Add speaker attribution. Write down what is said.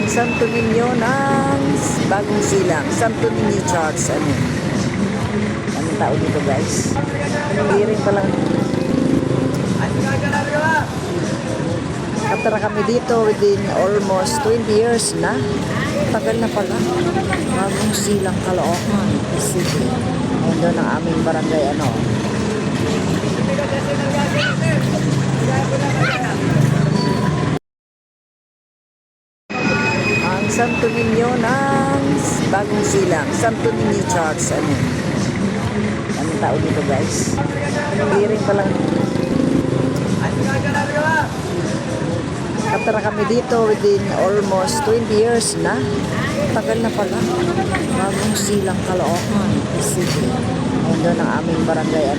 Speaker 1: Santo Niño ng Bagong Silang. Santo Niño Church. Anong tao dito, guys? Hiring pa lang. Katara kami dito within almost 20 years na. Tagal na pala. Bagong Silang, Caloocan City. Ayun doon ang aming barangay, ang Santo Niño ng Bagong Silang. Santo Niño Church. Anong tao dito, guys? Hiring pa lang. Katara kami dito within almost 20 years na. Tagal na pala. Bagong Silang, Caloocan City. Ayun doon ang aming barangay,